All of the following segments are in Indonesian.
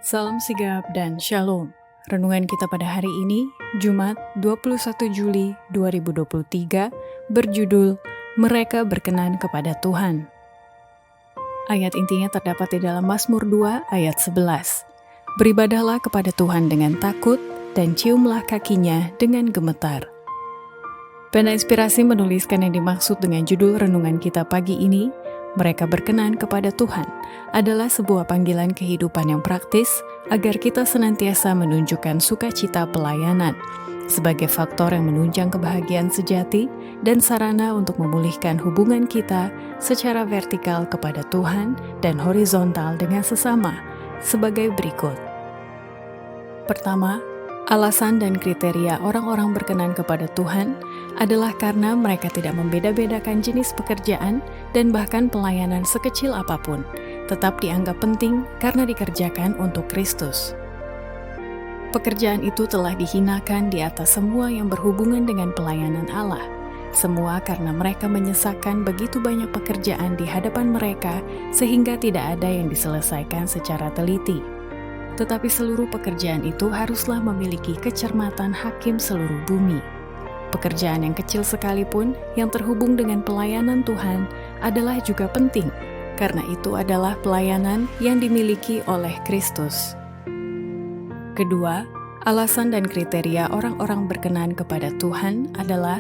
Salam sigap dan shalom. Renungan kita pada hari ini, Jumat 21 Juli 2023, berjudul Mereka Berkenan Kepada Tuhan. Ayat intinya terdapat di dalam Mazmur 2 ayat 11. Beribadahlah kepada Tuhan dengan takut dan ciumlah kakinya dengan gemetar. Pena Inspirasi menuliskan yang dimaksud dengan judul renungan kita pagi ini, Mereka Berkenan Kepada Tuhan, adalah sebuah panggilan kehidupan yang praktis agar kita senantiasa menunjukkan sukacita pelayanan sebagai faktor yang menunjang kebahagiaan sejati dan sarana untuk memulihkan hubungan kita secara vertikal kepada Tuhan dan horizontal dengan sesama sebagai berikut. Pertama, alasan dan kriteria orang-orang berkenan kepada Tuhan adalah karena mereka tidak membeda-bedakan jenis pekerjaan dan bahkan pelayanan sekecil apapun, tetap dianggap penting karena dikerjakan untuk Kristus. Pekerjaan itu telah dihinakan di atas semua yang berhubungan dengan pelayanan Allah, semua karena mereka menyesakan begitu banyak pekerjaan di hadapan mereka sehingga tidak ada yang diselesaikan secara teliti. Tetapi seluruh pekerjaan itu haruslah memiliki kecermatan hakim seluruh bumi. Pekerjaan yang kecil sekalipun yang terhubung dengan pelayanan Tuhan adalah juga penting, karena itu adalah pelayanan yang dimiliki oleh Kristus. Kedua, alasan dan kriteria orang-orang berkenan kepada Tuhan adalah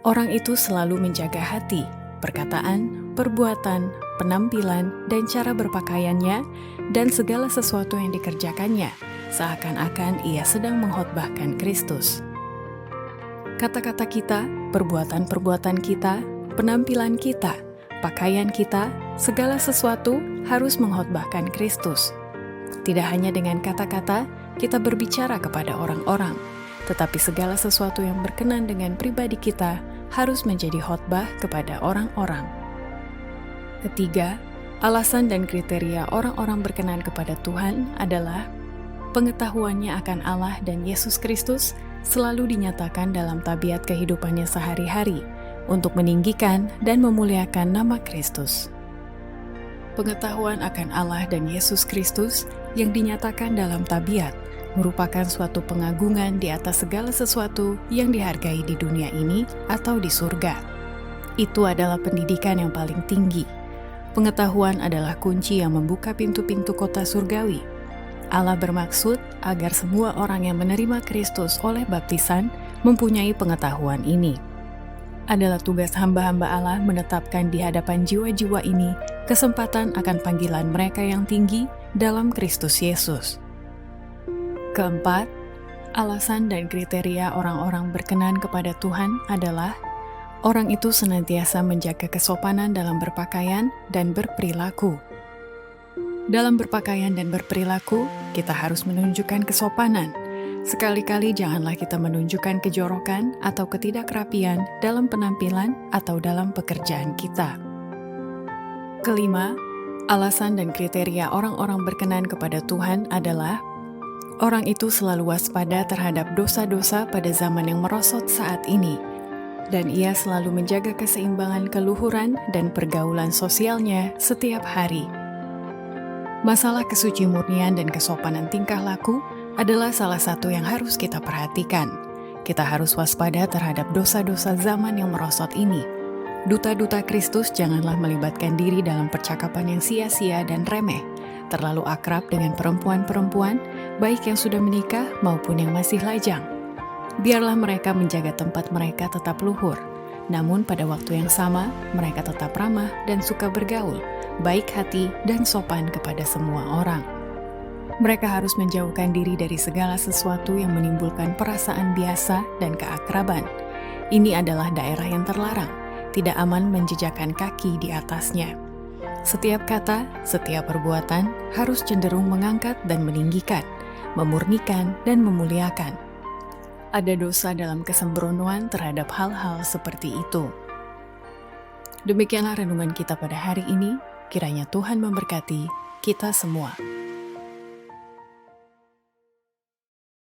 orang itu selalu menjaga hati, perkataan, perbuatan, penampilan, dan cara berpakaiannya, dan segala sesuatu yang dikerjakannya, seakan-akan ia sedang mengkhotbahkan Kristus. Kata-kata kita, perbuatan-perbuatan kita, penampilan kita, pakaian kita, segala sesuatu harus mengkhotbahkan Kristus. Tidak hanya dengan kata-kata kita berbicara kepada orang-orang, tetapi segala sesuatu yang berkenan dengan pribadi kita harus menjadi khotbah kepada orang-orang. Ketiga, alasan dan kriteria orang-orang berkenan kepada Tuhan adalah pengetahuannya akan Allah dan Yesus Kristus selalu dinyatakan dalam tabiat kehidupannya sehari-hari untuk meninggikan dan memuliakan nama Kristus. Pengetahuan akan Allah dan Yesus Kristus yang dinyatakan dalam tabiat merupakan suatu pengagungan di atas segala sesuatu yang dihargai di dunia ini atau di surga. Itu adalah pendidikan yang paling tinggi. Pengetahuan adalah kunci yang membuka pintu-pintu kota surgawi. Allah bermaksud agar semua orang yang menerima Kristus oleh baptisan mempunyai pengetahuan ini. Adalah tugas hamba-hamba Allah menetapkan di hadapan jiwa-jiwa ini kesempatan akan panggilan mereka yang tinggi dalam Kristus Yesus. Keempat, alasan dan kriteria orang-orang berkenan kepada Tuhan adalah orang itu senantiasa menjaga kesopanan dalam berpakaian dan berperilaku. Dalam berpakaian dan berperilaku, kita harus menunjukkan kesopanan. Sekali-kali janganlah kita menunjukkan kejorokan atau ketidakrapian dalam penampilan atau dalam pekerjaan kita. Kelima, alasan dan kriteria orang-orang berkenan kepada Tuhan adalah orang itu selalu waspada terhadap dosa-dosa pada zaman yang merosot saat ini, dan ia selalu menjaga keseimbangan keluhuran dan pergaulan sosialnya setiap hari. Masalah kesucimurnian dan kesopanan tingkah laku adalah salah satu yang harus kita perhatikan. Kita harus waspada terhadap dosa-dosa zaman yang merosot ini. Duta-duta Kristus janganlah melibatkan diri dalam percakapan yang sia-sia dan remeh, terlalu akrab dengan perempuan-perempuan, baik yang sudah menikah maupun yang masih lajang. Biarlah mereka menjaga tempat mereka tetap luhur, namun pada waktu yang sama, mereka tetap ramah dan suka bergaul, baik hati dan sopan kepada semua orang. Mereka harus menjauhkan diri dari segala sesuatu yang menimbulkan perasaan biasa dan keakraban. Ini adalah daerah yang terlarang, tidak aman menjejakkan kaki di atasnya. Setiap kata, setiap perbuatan harus cenderung mengangkat dan meninggikan, memurnikan dan memuliakan. Ada dosa dalam kesembronoan terhadap hal-hal seperti itu. Demikianlah renungan kita pada hari ini. Kiranya Tuhan memberkati kita semua.